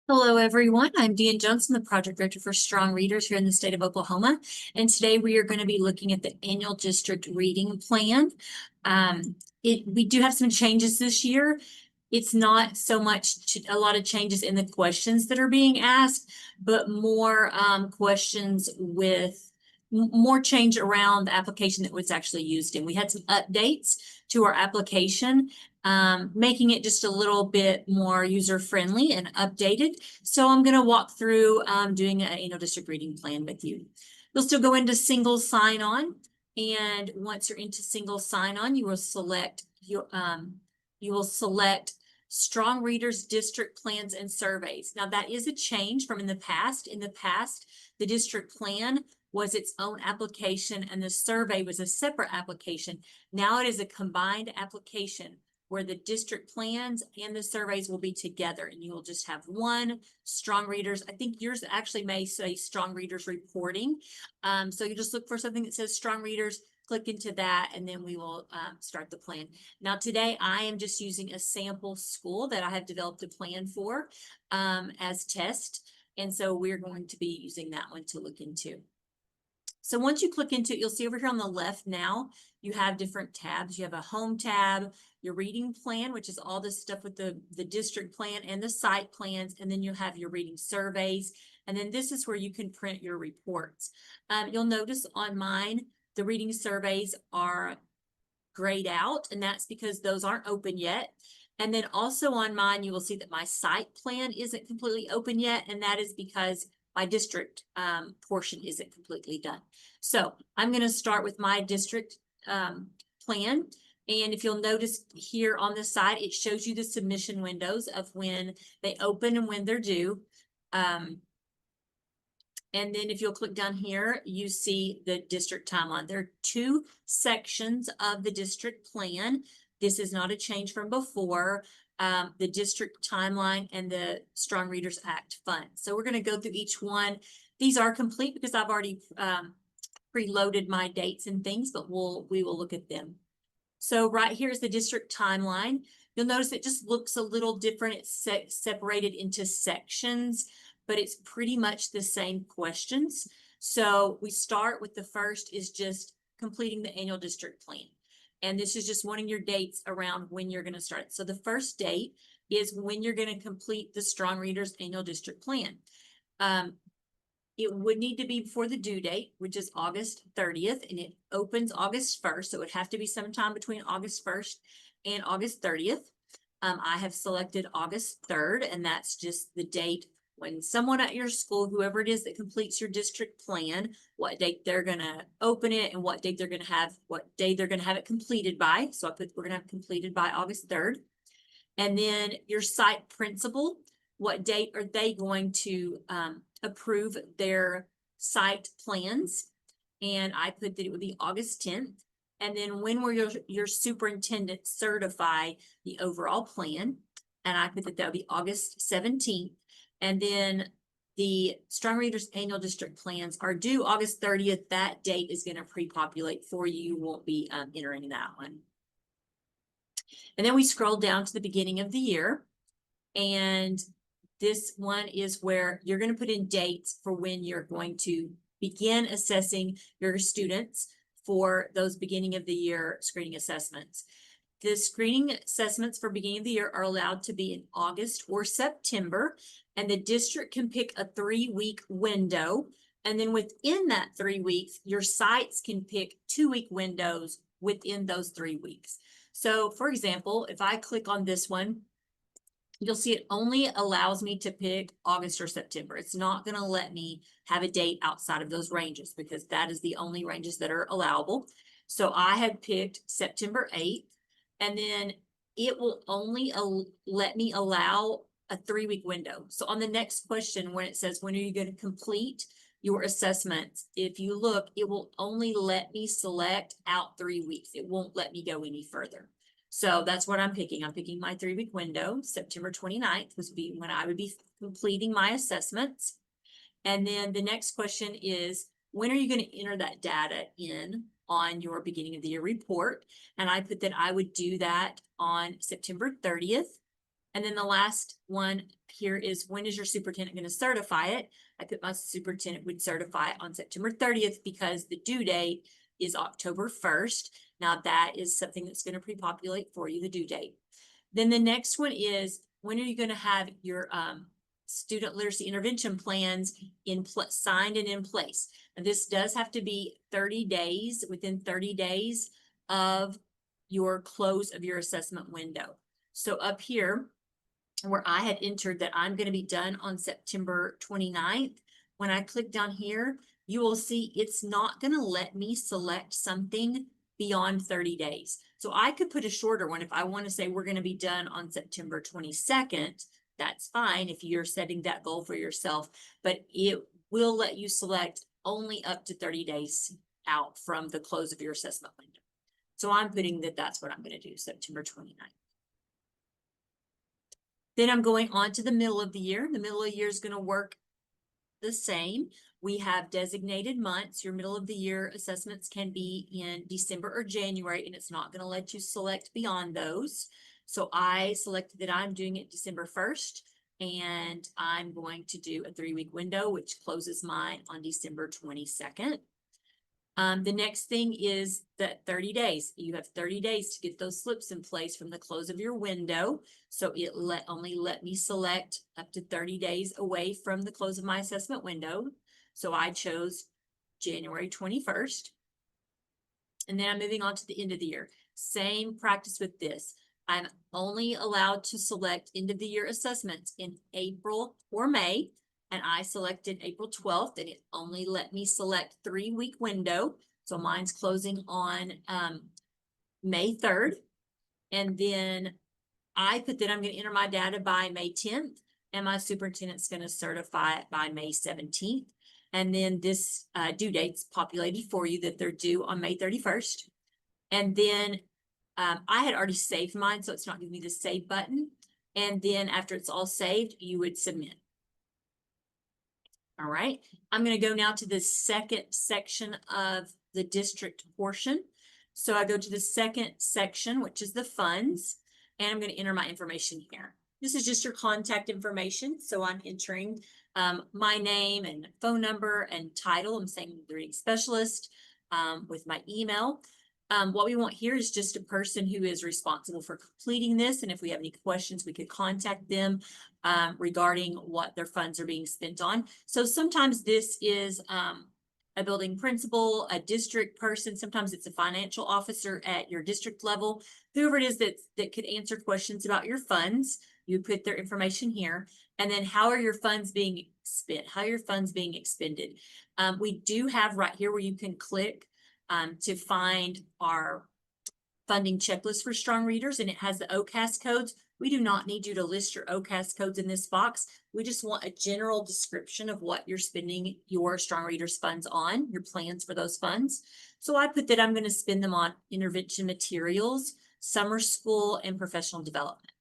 Hello, everyone. I'm Deann Jones, the Project Director for Strong Readers here in the state of Oklahoma. And today we are going to be looking at the annual district reading plan. We do have some changes this year. It's not so much a lot of changes in the questions that are being asked, but more questions with more change around the application that was actually used in. We had some updates to our application, making it just a little bit more user-friendly and updated. So I'm going to walk through doing an annual district reading plan with you. You'll still go into single sign-on, and once you're into single sign-on, you will select Strong Readers District Plans and Surveys. Now that is a change from in the past. In the past, the district plan was its own application and the survey was a separate application. Now it is a combined application where the district plans and the surveys will be together, and you will just have one Strong Readers. I think yours actually may say Strong Readers Reporting. So you just look for something that says Strong Readers, click into that, and then we will start the plan. Now today I am just using a sample school that I have developed a plan for as test. And so we're going to be using that one to look into. So once you click into it, you'll see over here on the left now, you have different tabs. You have a home tab, your reading plan, which is all this stuff with the district plan and the site plans. And then you'll have your reading surveys. And then this is where you can print your reports. You'll notice on mine, the reading surveys are grayed out, and that's because those aren't open yet. And then also on mine, you will see that my site plan isn't completely open yet, and that is because my district portion isn't completely done. So I'm going to start with my district plan. And if you'll notice here on the side, it shows you the submission windows of when they open and when they're due. And then if you'll click down here, you see the district timeline. There are two sections of the district plan. This is not a change from before. The district timeline and the Strong Readers Act fund. So we're going to go through each one. These are complete because I've already preloaded my dates and things, but we will look at them. So right here is the district timeline. You'll notice it just looks a little different. It's separated into sections, but it's pretty much the same questions. So we start with the first is just completing the annual district plan. And this is just wanting your dates around when you're going to start. So the first date is when you're going to complete the Strong Readers Annual District Plan. It would need to be before the due date, which is August 30th, and it opens August 1st. So it would have to be sometime between August 1st and August 30th. I have selected August 3rd, and that's just the date when someone at your school, whoever it is that completes your district plan, what date they're going to open it and what date they're going to have, what day they're going to have it completed by. So I put, we're going to have it completed by August 3rd. And then your site principal, what date are they going to approve their site plans? And I put that it would be August 10th. And then when will your superintendent certify the overall plan? And I put that that would be August 17th. And then the Strong Readers Annual District Plans are due August 30th. That date is going to pre-populate for you. You won't be entering that one. And then we scroll down to the beginning of the year. And this one is where you're going to put in dates for when you're going to begin assessing your students for those beginning of the year screening assessments. The screening assessments for beginning of the year are allowed to be in August or September, and the district can pick a 3-week window. And then within that 3 weeks, your sites can pick 2-week windows within those 3 weeks. So for example, if I click on this one, you'll see it only allows me to pick August or September. It's not going to let me have a date outside of those ranges because that is the only ranges that are allowable. So I had picked September 8th, and then it will only let me allow a 3-week window. So on the next question, when it says, when are you going to complete your assessments? If you look, it will only let me select out 3 weeks. It won't let me go any further. So that's what I'm picking. I'm picking my 3-week window. September 29th would be when I would be completing my assessments. And then the next question is, when are you going to enter that data in on your beginning of the year report? And I put that I would do that on September 30th. And then the last one here is, when is your superintendent going to certify it? I put my superintendent would certify it on September 30th because the due date is October 1st. Now that is something that's going to pre-populate for you, the due date. Then the next one is, when are you going to have your student literacy intervention plans signed and in place? And this does have to be 30 days, within 30 days of your close of your assessment window. So up here, where I had entered that I'm going to be done on September 29th, when I click down here, you will see it's not going to let me select something beyond 30 days. So I could put a shorter one if I want to say we're going to be done on September 22nd. That's fine if you're setting that goal for yourself, but it will let you select only up to 30 days out from the close of your assessment window. So I'm putting that that's what I'm going to do, September 29th. Then I'm going on to the middle of the year. The middle of the year is going to work the same. We have designated months. Your middle of the year assessments can be in December or January, and it's not going to let you select beyond those. So I selected that I'm doing it December 1st, and I'm going to do a 3-week window, which closes mine on December 22nd. The next thing is that 30 days. You have 30 days to get those slips in place from the close of your window. So it only let me select up to 30 days away from the close of my assessment window. So I chose January 21st. And then I'm moving on to the end of the year. Same practice with this. I'm only allowed to select end of the year assessments in April or May. And I selected April 12th, and it only let me select 3-week window. So mine's closing on May 3rd. And then I put that I'm going to enter my data by May 10th, and my superintendent's going to certify it by May 17th. And then this due date's populated for you that they're due on May 31st. And then I had already saved mine, so it's not giving me the save button. And then after it's all saved, you would submit. All right, I'm going to go now to the second section of the district portion. So I go to the second section, which is the funds, and I'm going to enter my information here. This is just your contact information. So I'm entering my name and phone number and title. I'm saying the reading specialist with my email. What we want here is just a person who is responsible for completing this. And if we have any questions, we could contact them regarding what their funds are being spent on. So sometimes this is a building principal, a district person. Sometimes it's a financial officer at your district level. Whoever it is that could answer questions about your funds, you put their information here. And then how are your funds being spent? How are your funds being expended? We do have right here where you can click to find our funding checklist for strong readers, and it has the OCAS codes. We do not need you to list your OCAS codes in this box. We just want a general description of what you're spending your strong readers funds on, your plans for those funds. So I put that I'm going to spend them on intervention materials, summer school, and professional development.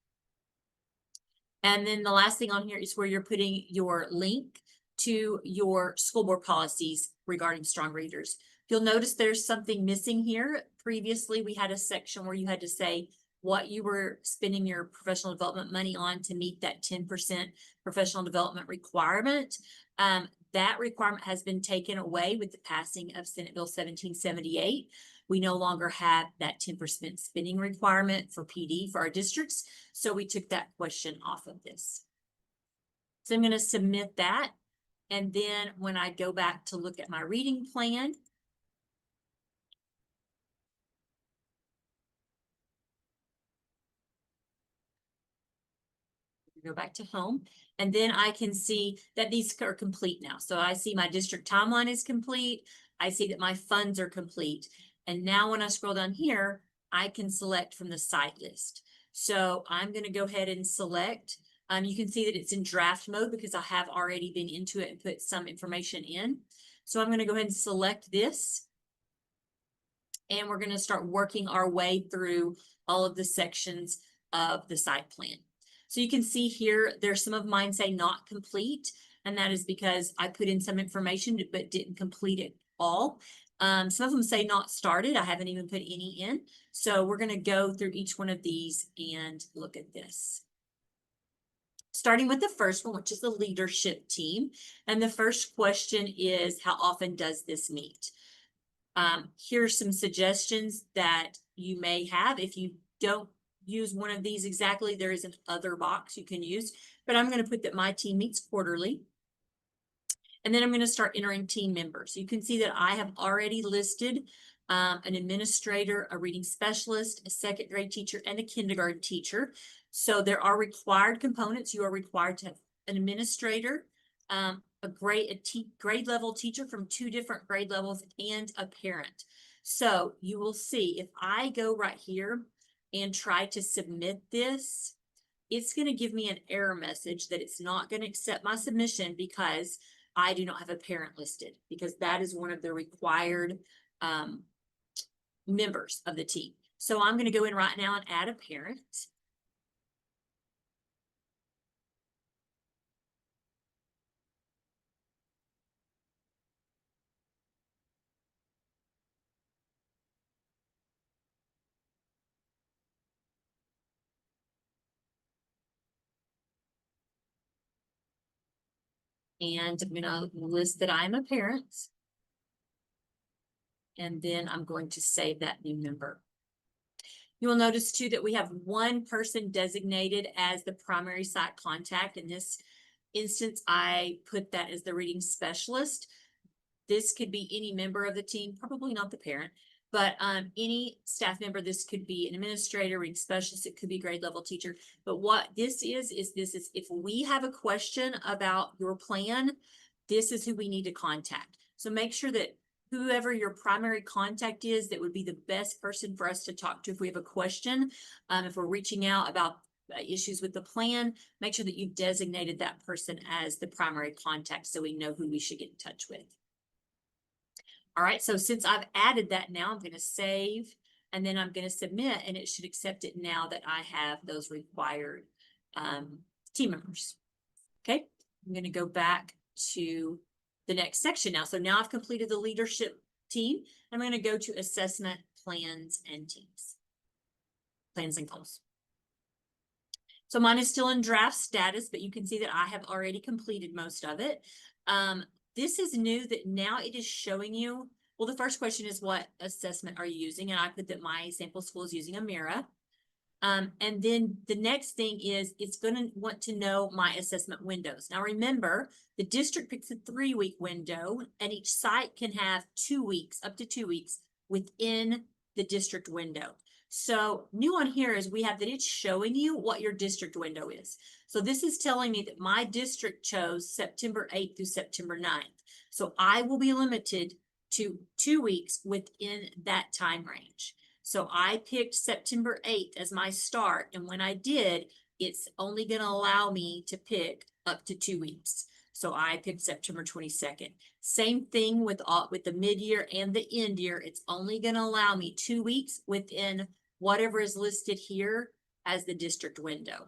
And then the last thing on here is where you're putting your link to your school board policies regarding strong readers. You'll notice there's something missing here. Previously, we had a section where you had to say what you were spending your professional development money on to meet that 10% professional development requirement. That requirement has been taken away with the passing of Senate Bill 1778. We no longer have that 10% spending requirement for PD for our districts. So we took that question off of this. So I'm going to submit that. And then when I go back to look at my reading plan, go back to home, and then I can see that these are complete now. So I see my district timeline is complete. I see that my funds are complete. And now when I scroll down here, I can select from the site list. So I'm going to go ahead and select. You can see that it's in draft mode because I have already been into it and put some information in. So I'm going to go ahead and select this. And we're going to start working our way through all of the sections of the site plan. So you can see here, there's some of mine say not complete, and that is because I put in some information but didn't complete it all. Some of them say not started. I haven't even put any in. So we're going to go through each one of these and look at this. starting with the first one, which is the leadership team. And the first question is, how often does this meet? Here's some suggestions that you may have. If you don't use one of these exactly, there is an other box you can use, but I'm going to put that my team meets quarterly. And then I'm going to start entering team members. You can see that I have already listed an administrator, a reading specialist, a second grade teacher, and a kindergarten teacher. So there are required components. You are required to have an administrator, a grade level teacher from 2 different grade levels, and a parent. So you will see if I go right here and try to submit this, it's going to give me an error message that it's not going to accept my submission because I do not have a parent listed, because that is one of the required members of the team. So I'm going to go in right now and add a parent. And I'm going to list that I'm a parent. And then I'm going to save that new member. You will notice too that we have one person designated as the primary site contact. In this instance, I put that as the reading specialist. This could be any member of the team, probably not the parent, but any staff member. This could be an administrator, reading specialist, it could be grade level teacher. But what this is if we have a question about your plan, this is who we need to contact. So make sure that whoever your primary contact is, that would be the best person for us to talk to if we have a question. If we're reaching out about issues with the plan, make sure that you've designated that person as the primary contact so we know who we should get in touch with. All right, so since I've added that now, I'm going to save and then I'm going to submit, and it should accept it now that I have those required team members. Okay, I'm going to go back to the next section now. So now I've completed the leadership team. I'm going to go to assessment plans and teams, plans and goals. So mine is still in draft status, but you can see that I have already completed most of it. This is new that now it is showing you. Well, the first question is, what assessment are you using? And I put that my sample school is using Amira. And then the next thing is it's going to want to know my assessment windows. Now, remember, the district picks a 3-week window, and each site can have 2 weeks, up to 2 weeks within the district window. So new on here is we have that it's showing you what your district window is. So this is telling me that my district chose September 8th through September 9th. So I will be limited to 2 weeks within that time range. So I picked September 8th as my start. And when I did, it's only going to allow me to pick up to 2 weeks. So I picked September 22nd. Same thing with the mid-year and the end year. It's only going to allow me 2 weeks within whatever is listed here as the district window.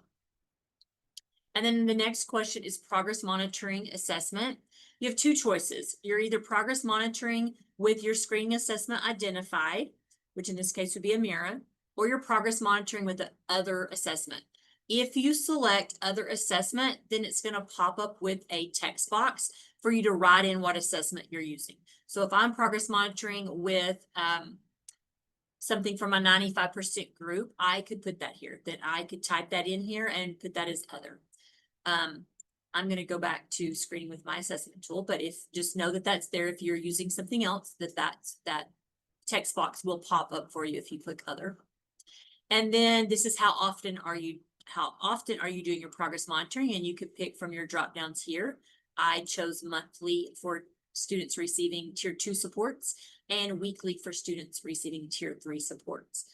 And then the next question is progress monitoring assessment. You have 2 choices. You're either progress monitoring with your screening assessment identified, which in this case would be Amira, or your progress monitoring with the other assessment. If you select other assessment, then it's going to pop up with a text box for you to write in what assessment you're using. So if I'm progress monitoring with something from my 95% group, I could put that here, that I could type that in here and put that as other. I'm going to go back to screening with my assessment tool, but just know that that's there. If you're using something else, that text box will pop up for you if you click other. And then this is how often are you doing your progress monitoring, and you could pick from your drop downs here. I chose monthly for students receiving tier 2 supports and weekly for students receiving tier 3 supports.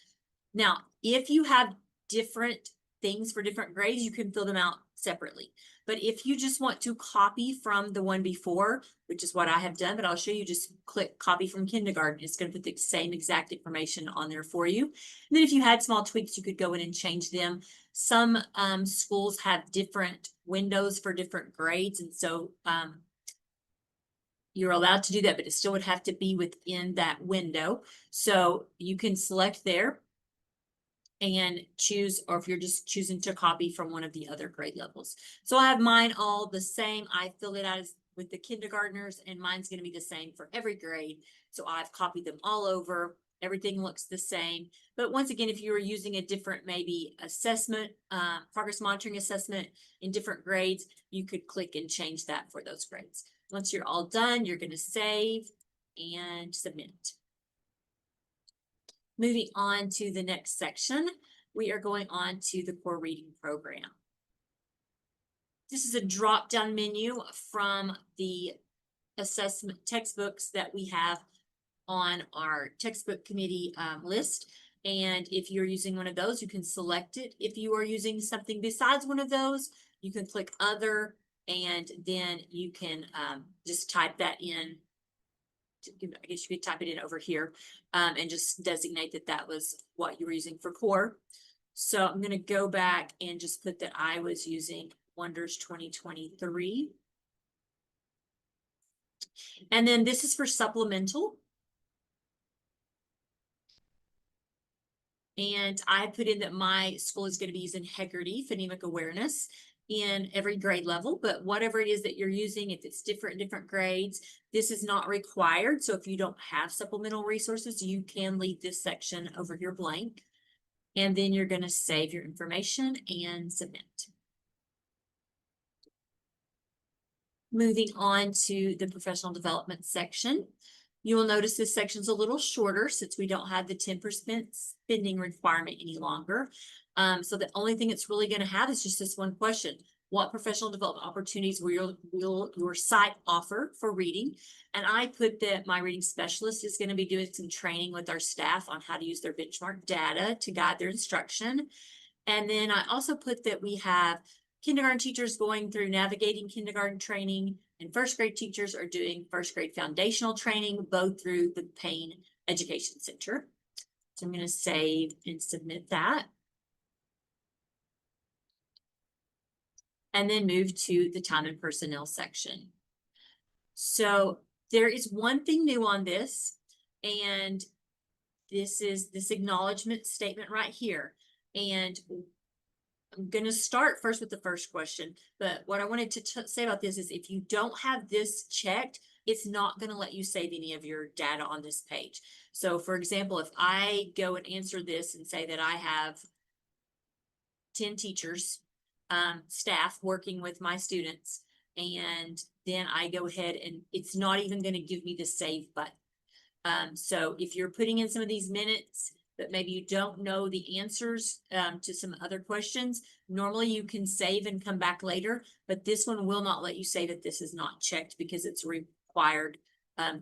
Now, if you have different things for different grades, you can fill them out separately. But if you just want to copy from the one before, which is what I have done, but I'll show you, just click copy from kindergarten. It's going to put the same exact information on there for you. And then if you had small tweaks, you could go in and change them. Some schools have different windows for different grades. And so you're allowed to do that, but it still would have to be within that window. So you can select there. and choose, or if you're just choosing to copy from one of the other grade levels. So I have mine all the same. I fill it out as with the kindergartners, and mine's going to be the same for every grade. So I've copied them all over. Everything looks the same. But once again, if you were using a different maybe assessment, progress monitoring assessment in different grades, you could click and change that for those grades. Once you're all done, you're going to save and submit. Moving on to the next section, we are going on to the core reading program. This is a drop-down menu from the assessment textbooks that we have on our textbook committee list. And if you're using one of those, you can select it. If you are using something besides one of those, you can click other, and then you can just type that in. I guess you could type it in over here and just designate that that was what you were using for core. So I'm going to go back and just put that I was using Wonders 2023. And then this is for supplemental. And I put in that my school is going to be using Heggerty phonemic awareness in every grade level, but whatever it is that you're using, if it's different in different grades, this is not required. So if you don't have supplemental resources, you can leave this section over here blank. And then you're going to save your information and submit. Moving on to the professional development section. You will notice this section's a little shorter since we don't have the 10% spending requirement any longer. So the only thing it's really going to have is just this one question. What professional development opportunities will your site offer for reading? And I put that my reading specialist is going to be doing some training with our staff on how to use their benchmark data to guide their instruction. And then I also put that we have kindergarten teachers going through navigating kindergarten training, and first grade teachers are doing first grade foundational training, both through the Payne Education Center. So I'm going to save and submit that. And then move to the time and personnel section. So there is one thing new on this, and this is this acknowledgement statement right here. And I'm going to start first with the first question, but what I wanted to say about this is if you don't have this checked, it's not going to let you save any of your data on this page. So for example, if I go and answer this and say that I have 10 teachers, staff working with my students, and then I go ahead and it's not even going to give me the save button. So if you're putting in some of these minutes, but maybe you don't know the answers to some other questions, normally you can save and come back later, but this one will not let you say that this is not checked because it's a required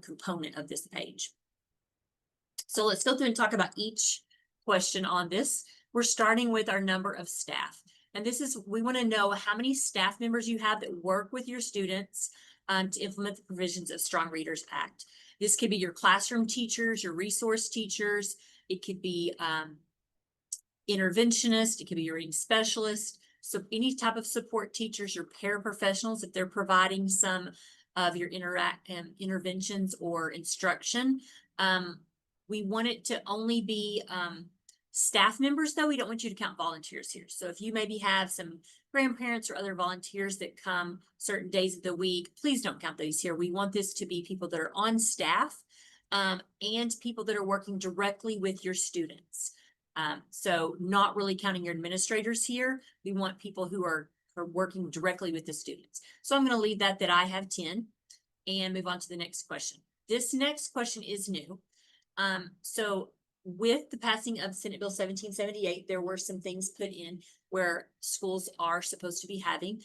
component of this page. So let's go through and talk about each question on this. We're starting with our number of staff. And this is, we want to know how many staff members you have that work with your students to implement the provisions of Strong Readers Act. This could be your classroom teachers, your resource teachers. It could be interventionist. It could be your reading specialist. So any type of support teachers, your paraprofessionals, if they're providing some of your interventions or instruction. We want it to only be staff members, though. We don't want you to count volunteers here. So if you maybe have some grandparents or other volunteers that come certain days of the week, please don't count those here. We want this to be people that are on staff and people that are working directly with your students. So not really counting your administrators here. We want people who are working directly with the students. So I'm going to leave that I have 10 and move on to the next question. This next question is new. So with the passing of Senate Bill 1778, there were some things put in where schools are supposed to be having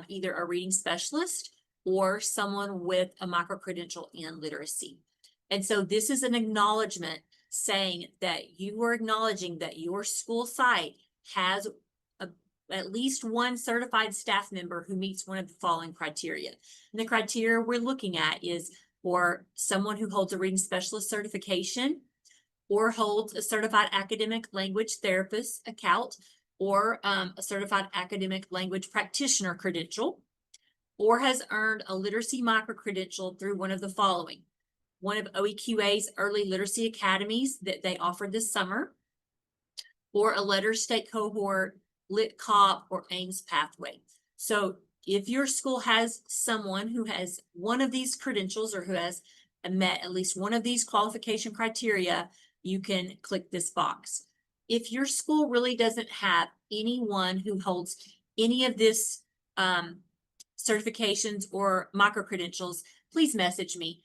either a reading specialist or someone with a micro-credential in literacy. And so this is an acknowledgement saying that you are acknowledging that your school site has at least one certified staff member who meets one of the following criteria. And the criteria we're looking at is for someone who holds a reading specialist certification, or holds a certified academic language therapist account, or a certified academic language practitioner credential, or has earned a literacy micro-credential through one of the following: one of OEQA's early literacy academies that they offered this summer, or a letter state cohort, Lit COP, or Ames pathway. So if your school has someone who has one of these credentials or who has met at least one of these qualification criteria, you can click this box. If your school really doesn't have anyone who holds any of this certifications or micro credentials, please message me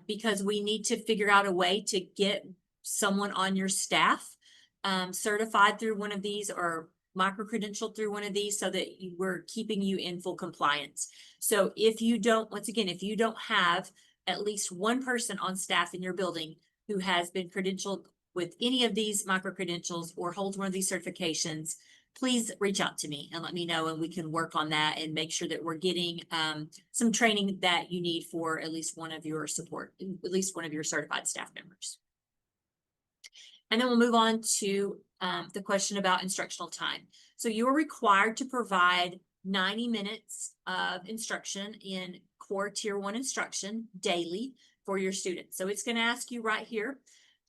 because we need to figure out a way to get someone on your staff certified through one of these or micro credentialed through one of these so that we're keeping you in full compliance. So if you don't, once again, if you don't have at least one person on staff in your building who has been credentialed with any of these micro credentials or holds one of these certifications, please reach out to me and let me know, and we can work on that and make sure that we're getting some training that you need for at least one of your certified staff members. And then we'll move on to the question about instructional time. So you're required to provide 90 minutes of instruction in core tier 1 instruction daily for your students. So it's going to ask you right here,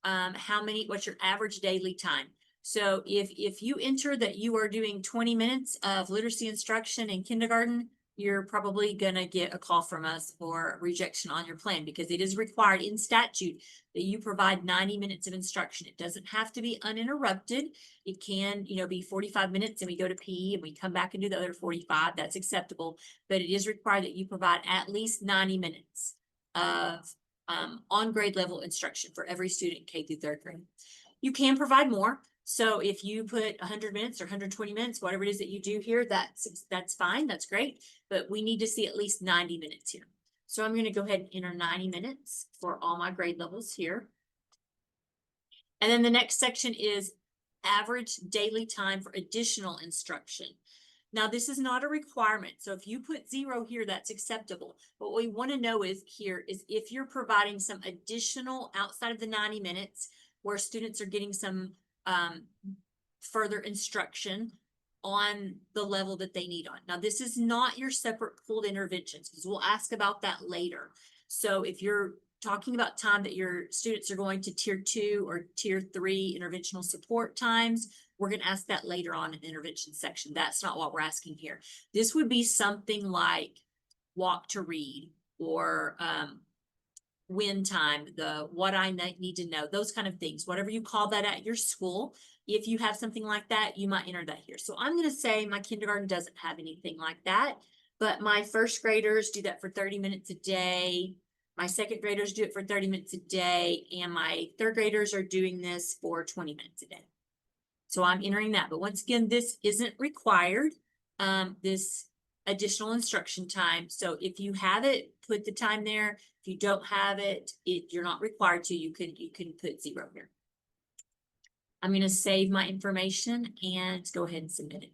what's your average daily time? So if you enter that you are doing 20 minutes of literacy instruction in kindergarten, you're probably going to get a call from us for rejection on your plan, because it is required in statute that you provide 90 minutes of instruction. It doesn't have to be uninterrupted. It can, be 45 minutes and we go to PE and we come back and do the other 45. That's acceptable, but it is required that you provide at least 90 minutes of on grade level instruction for every student K through 3rd grade. You can provide more. So if you put 100 minutes or 120 minutes, whatever it is that you do here, that's fine. That's great. But we need to see at least 90 minutes here. So I'm going to go ahead and enter 90 minutes for all my grade levels here. And then the next section is average daily time for additional instruction. Now, this is not a requirement. So if you put 0 here, that's acceptable. But what we want to know is if you're providing some additional outside of the 90 minutes where students are getting some further instruction on the level that they need on. Now, this is not your separate pooled interventions, because we'll ask about that later. So if you're talking about time that your students are going to tier 2 or tier 3 interventional support times, we're going to ask that later on in the intervention section. That's not what we're asking here. This would be something like walk to read or win time, what I need to know, those kind of things, whatever you call that at your school. If you have something like that, you might enter that here. So I'm going to say my kindergarten doesn't have anything like that, but my 1st graders do that for 30 minutes a day. My 2nd graders do it for 30 minutes a day, and my 3rd graders are doing this for 20 minutes a day. So I'm entering that. But once again, this isn't required, this additional instruction time. So if you have it, put the time there. If you don't have it, you're not required to. You can put 0 here. I'm going to save my information and go ahead and submit it.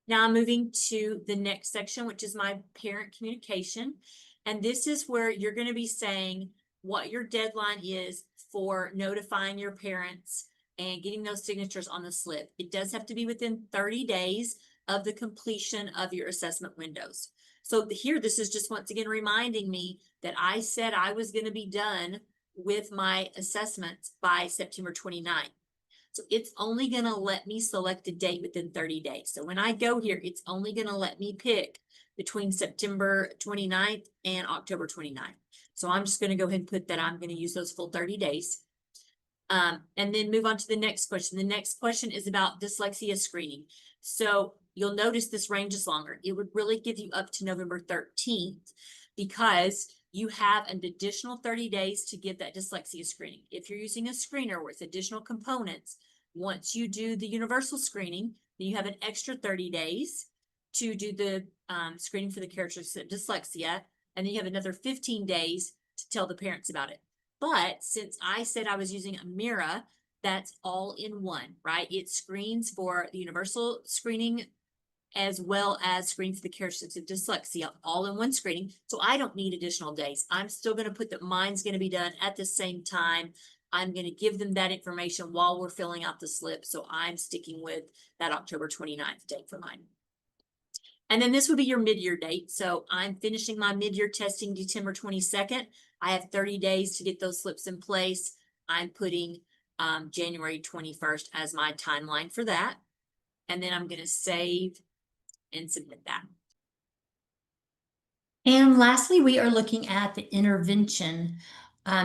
Now I'm moving to the next section, which is my parent communication. And this is where you're going to be saying what your deadline is for notifying your parents and getting those signatures on the slip. It does have to be within 30 days of the completion of your assessment windows. So here, this is just once again reminding me that I said I was going to be done with my assessments by September 29th. So it's only going to let me select a date within 30 days. So when I go here, it's only going to let me pick between September 29th and October 29th. So I'm just going to go ahead and put that I'm going to use those full 30 days. And then move on to the next question. The next question is about dyslexia screening. So you'll notice this range is longer. It would really give you up to November 13th because you have an additional 30 days to give that dyslexia screening. If you're using a screener with additional components, once you do the universal screening, then you have an extra 30 days to do the screening for the characteristics of dyslexia, and then you have another 15 days to tell the parents about it. But since I said I was using a Mira, that's all in one, right? It screens for the universal screening as well as screening for the characteristics of dyslexia, all in one screening. So I don't need additional days. I'm still going to put that mine's going to be done at the same time. I'm going to give them that information while we're filling out the slip. So I'm sticking with that October 29th date for mine. And then this would be your mid-year date. So I'm finishing my mid-year testing December 22nd. I have 30 days to get those slips in place. I'm putting January 21st as my timeline for that. And then I'm gonna save and submit that. And lastly, we are looking at the intervention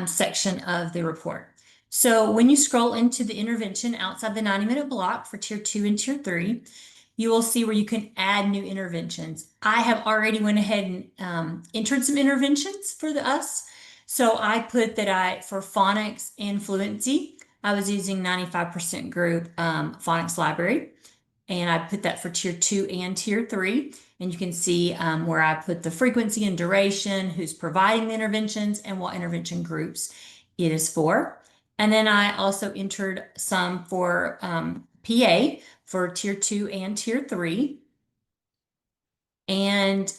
section of the report. So when you scroll into the intervention outside the 90-minute block for tier 2 and tier 3, you will see where you can add new interventions. I have already went ahead and entered some interventions for us. So I put that for phonics and fluency, I was using 95% group phonics library. And I put that for tier 2 and tier 3. And you can see where I put the frequency and duration, who's providing the interventions, and what intervention groups it is for. And then I also entered some for PA for tier 2 and tier 3. And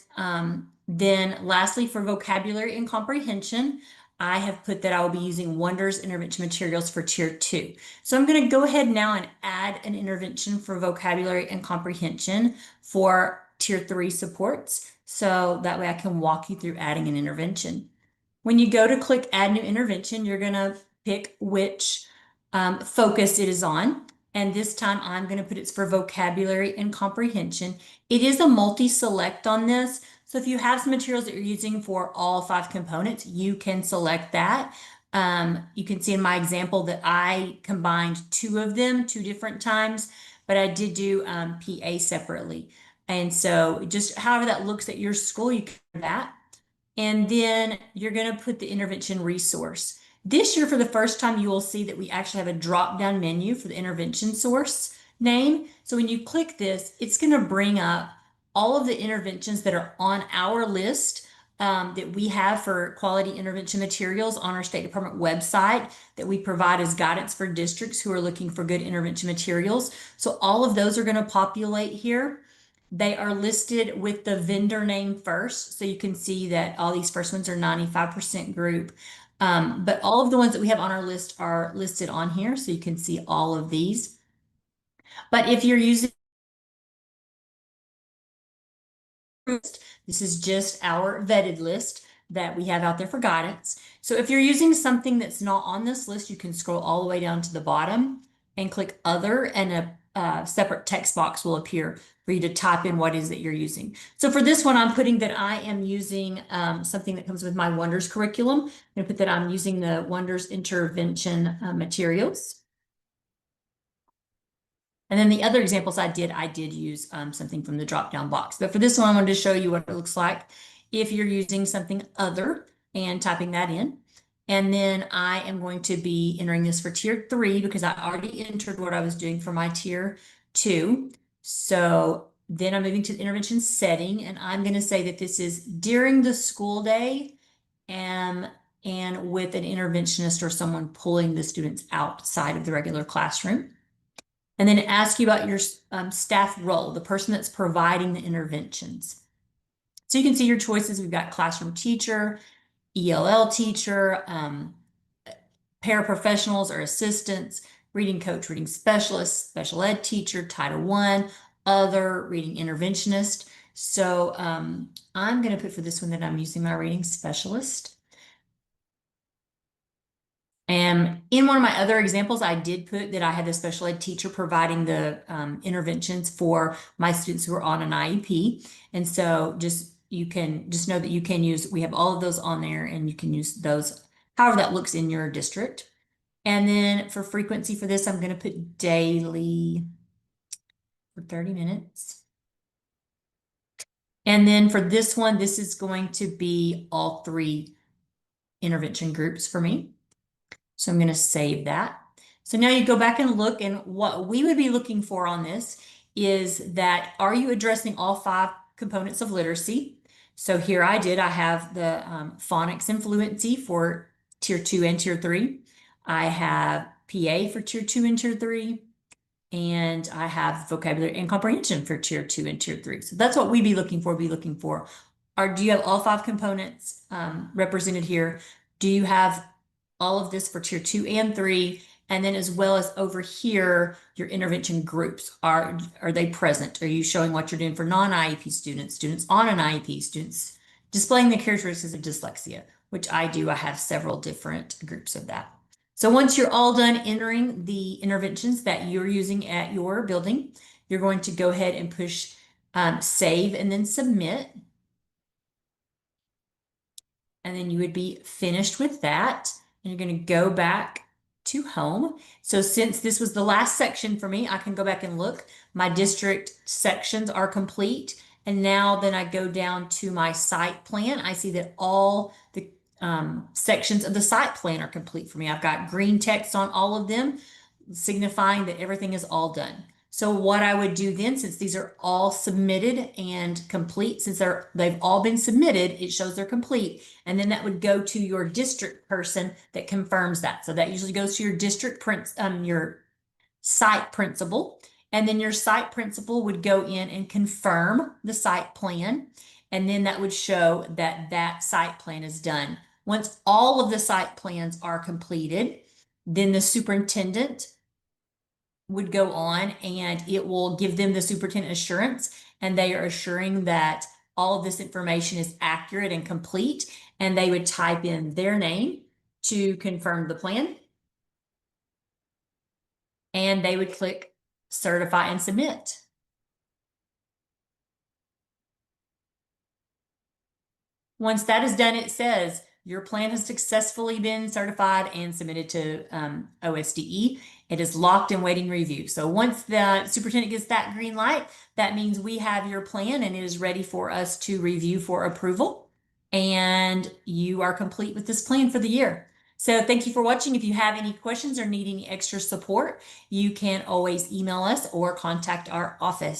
then lastly, for vocabulary and comprehension, I have put that I will be using Wonders intervention materials for tier 2. So I'm going to go ahead now and add an intervention for vocabulary and comprehension for tier 3 supports. So that way I can walk you through adding an intervention. When you go to click add new intervention, you're going to pick which focus it is on. And this time I'm going to put it's for vocabulary and comprehension. It is a multi-select on this. So if you have some materials that you're using for all 5 components, you can select that. You can see in my example that I combined 2 of them 2 different times, but I did do PA separately. And so just however that looks at your school, you can do that. And then you're going to put the intervention resource. This year, for the first time, you will see that we actually have a drop-down menu for the intervention source name. So when you click this, it's going to bring up all of the interventions that are on our list that we have for quality intervention materials on our State Department website that we provide as guidance for districts who are looking for good intervention materials. So all of those are going to populate here. They are listed with the vendor name first. So you can see that all these first ones are 95% group. But all of the ones that we have on our list are listed on here. So you can see all of these. But if you're using this is just our vetted list that we have out there for guidance. So if you're using something that's not on this list, you can scroll all the way down to the bottom and click other, and a separate text box will appear for you to type in what it is that you're using. So for this one, I'm putting that I am using something that comes with my Wonders curriculum. I'm going to put that I'm using the Wonders intervention materials. And then the other examples I did use something from the drop-down box. But for this one, I wanted to show you what it looks like if you're using something other and typing that in. And then I am going to be entering this for tier 3 because I already entered what I was doing for my tier 2. So then I'm moving to the intervention setting, and I'm going to say that this is during the school day and with an interventionist or someone pulling the students outside of the regular classroom. And then ask you about your staff role, the person that's providing the interventions. So you can see your choices. We've got classroom teacher, ELL teacher, paraprofessionals or assistants, reading coach, reading specialist, special ed teacher, Title I, other, reading interventionist. So I'm going to put for this one that I'm using my reading specialist. And in one of my other examples, I did put that I had a special ed teacher providing the interventions for my students who are on an IEP. And so you can just know that you can use, we have all of those on there, and you can use those however that looks in your district. And then for frequency for this, I'm going to put daily for 30 minutes. And then for this one, this is going to be all 3 intervention groups for me. So I'm going to save that. So now you go back and look, and what we would be looking for on this is that, are you addressing all 5 components of literacy? So here I have the phonics and fluency for tier 2 and tier 3. I have PA for tier 2 and tier 3. And I have vocabulary and comprehension for tier 2 and tier 3. So that's what we'd be looking for. Do you have all 5 components represented here? Do you have all of this for tier 2 and 3? And then as well as over here, your intervention groups, are they present? Are you showing what you're doing for non-IEP students, students on an IEP, students displaying the characteristics of dyslexia, which I do. I have several different groups of that. So once you're all done entering the interventions that you're using at your building, you're going to go ahead and push save and then submit. And then you would be finished with that. And you're going to go back to home. So since this was the last section for me, I can go back and look. My district sections are complete. And now then I go down to my site plan. I see that all the sections of the site plan are complete for me. I've got green text on all of them, signifying that everything is all done. So what I would do then, since these are all submitted and complete, since they've all been submitted, it shows they're complete. And then that would go to your district person that confirms that. So that usually goes to your district your site principal. And then your site principal would go in and confirm the site plan. And then that would show that that site plan is done. Once all of the site plans are completed, then the superintendent would go on and it will give them the superintendent assurance, and they are assuring that all of this information is accurate and complete, and they would type in their name to confirm the plan, and they would click certify and submit. Once that is done, it says your plan has successfully been certified and submitted to OSDE. It is locked and waiting review. So once the superintendent gets that green light, that means we have your plan and it is ready for us to review for approval. And you are complete with this plan for the year. So thank you for watching. If you have any questions or need any extra support, you can always email us or contact our office.